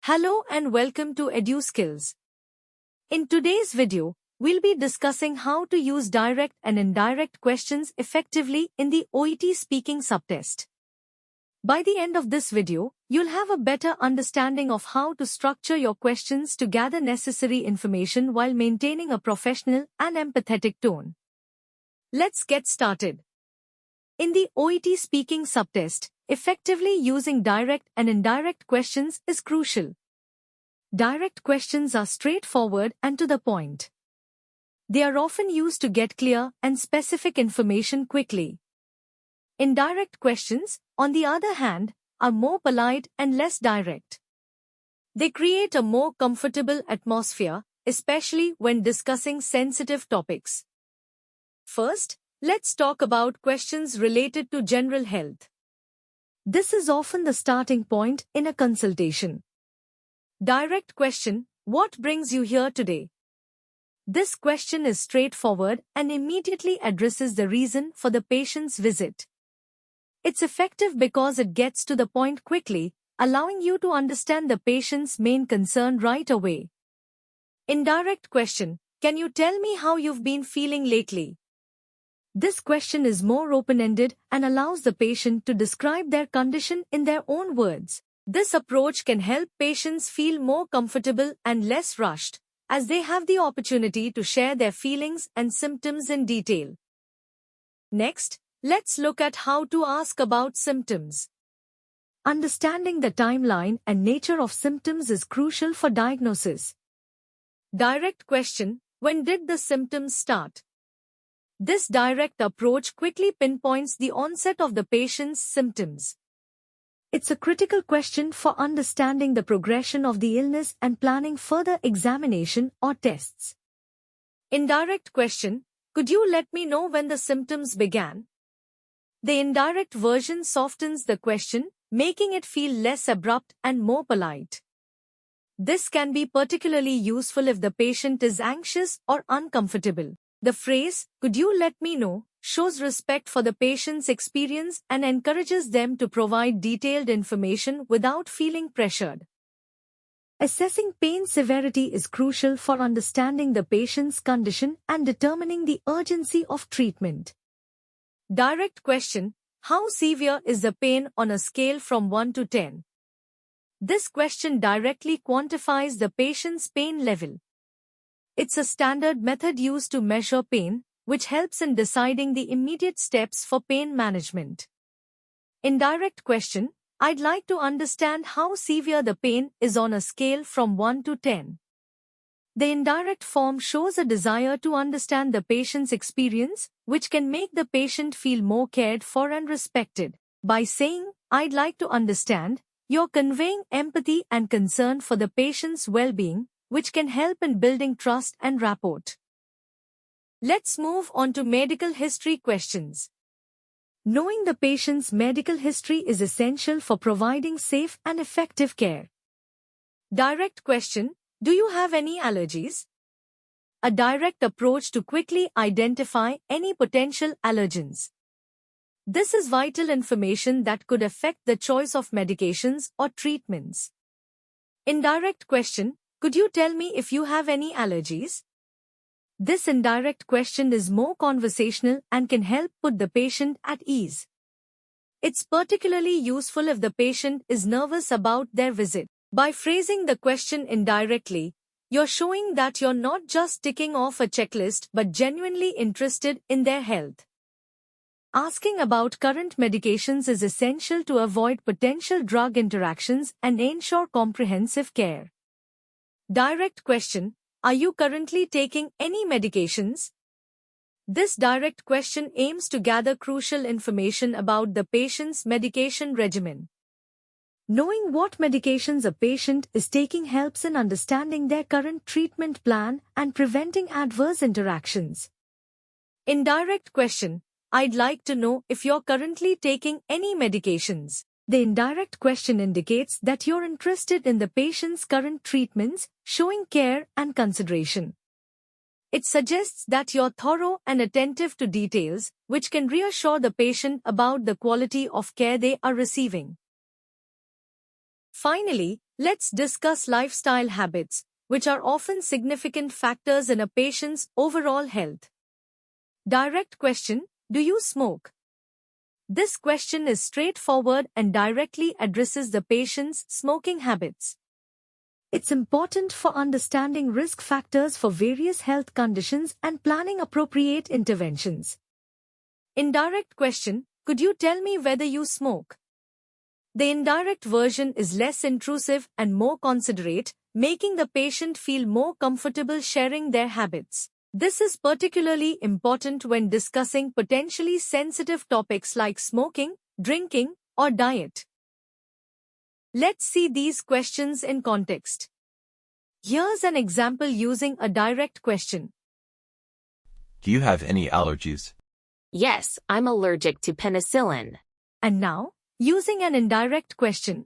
Hello and welcome to EduSkills. In today's video, we'll be discussing how to use direct and indirect questions effectively in the OET speaking subtest. By the end of this video, you'll have a better understanding of how to structure your questions to gather necessary information while maintaining a professional and empathetic tone. Let's get started. In the OET speaking subtest, effectively using direct and indirect questions is crucial. Direct questions are straightforward and to the point. They are often used to get clear and specific information quickly. Indirect questions, on the other hand, are more polite and less direct. They create a more comfortable atmosphere, especially when discussing sensitive topics. First, let's talk about questions related to general health. This is often the starting point in a consultation. Direct question: what brings you here today? This question is straightforward and immediately addresses the reason for the patient's visit. It's effective because it gets to the point quickly, allowing you to understand the patient's main concern right away. Indirect question: can you tell me how you've been feeling lately? This question is more open-ended and allows the patient to describe their condition in their own words. This approach can help patients feel more comfortable and less rushed, as they have the opportunity to share their feelings and symptoms in detail. Next, let's look at how to ask about symptoms. Understanding the timeline and nature of symptoms is crucial for diagnosis. Direct question: when did the symptoms start? This direct approach quickly pinpoints the onset of the patient's symptoms. It's a critical question for understanding the progression of the illness and planning further examination or tests. Indirect question: could you let me know when the symptoms began? The indirect version softens the question, making it feel less abrupt and more polite. This can be particularly useful if the patient is anxious or uncomfortable. The phrase, "could you let me know," shows respect for the patient's experience and encourages them to provide detailed information without feeling pressured. Assessing pain severity is crucial for understanding the patient's condition and determining the urgency of treatment. Direct question: how severe is the pain on a scale from 1 to 10? This question directly quantifies the patient's pain level. It's a standard method used to measure pain, which helps in deciding the immediate steps for pain management. Indirect question: I'd like to understand how severe the pain is on a scale from 1 to 10. The indirect form shows a desire to understand the patient's experience, which can make the patient feel more cared for and respected. By saying, "I'd like to understand," you're conveying empathy and concern for the patient's well-being, which can help in building trust and rapport. Let's move on to medical history questions. Knowing the patient's medical history is essential for providing safe and effective care. Direct question: do you have any allergies? A direct approach to quickly identify any potential allergens. This is vital information that could affect the choice of medications or treatments. Indirect question: could you tell me if you have any allergies? This indirect question is more conversational and can help put the patient at ease. It's particularly useful if the patient is nervous about their visit. By phrasing the question indirectly, you're showing that you're not just ticking off a checklist but genuinely interested in their health. Asking about current medications is essential to avoid potential drug interactions and ensure comprehensive care. Direct question: are you currently taking any medications? This direct question aims to gather crucial information about the patient's medication regimen. Knowing what medications a patient is taking helps in understanding their current treatment plan and preventing adverse interactions. Indirect question: I'd like to know if you're currently taking any medications. The indirect question indicates that you're interested in the patient's current treatments, showing care and consideration. It suggests that you're thorough and attentive to details, which can reassure the patient about the quality of care they are receiving. Finally, let's discuss lifestyle habits, which are often significant factors in a patient's overall health. Direct question: do you smoke? This question is straightforward and directly addresses the patient's smoking habits. It's important for understanding risk factors for various health conditions and planning appropriate interventions. Indirect question: could you tell me whether you smoke? The indirect version is less intrusive and more considerate, making the patient feel more comfortable sharing their habits. This is particularly important when discussing potentially sensitive topics like smoking, drinking, or diet. Let's see these questions in context. Here's an example using a direct question. Do you have any allergies? Yes, I'm allergic to penicillin. And now, using an indirect question.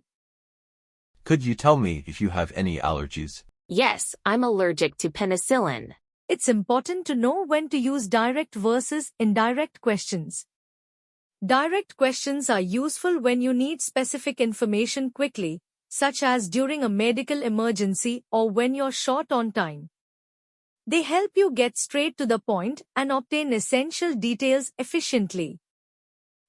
Could you tell me if you have any allergies? Yes, I'm allergic to penicillin. It's important to know when to use direct versus indirect questions. Direct questions are useful when you need specific information quickly, such as during a medical emergency or when you're short on time. They help you get straight to the point and obtain essential details efficiently.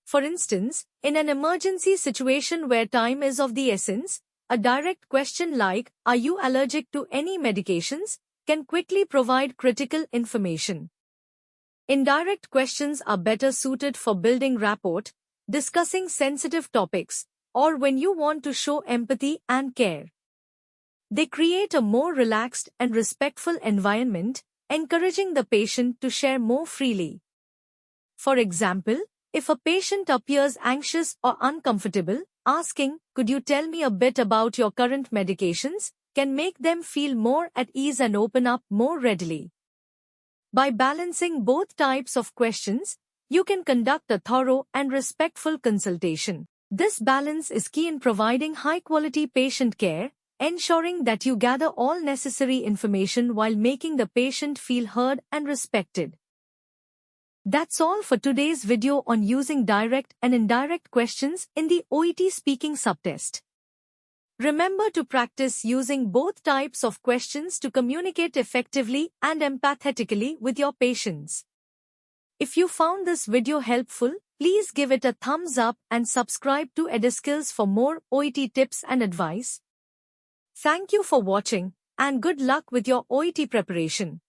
For instance, in an emergency situation where time is of the essence, a direct question like, "Are you allergic to any medications?" can quickly provide critical information. Indirect questions are better suited for building rapport, discussing sensitive topics, or when you want to show empathy and care. They create a more relaxed and respectful environment, encouraging the patient to share more freely. For example, if a patient appears anxious or uncomfortable, asking, "Could you tell me a bit about your current medications?" can make them feel more at ease and open up more readily. By balancing both types of questions, you can conduct a thorough and respectful consultation. This balance is key in providing high-quality patient care, ensuring that you gather all necessary information while making the patient feel heard and respected. That's all for today's video on using direct and indirect questions in the OET speaking subtest. Remember to practice using both types of questions to communicate effectively and empathetically with your patients. If you found this video helpful, please give it a thumbs up and subscribe to Eduskills for more OET tips and advice. Thank you for watching, and good luck with your OET preparation.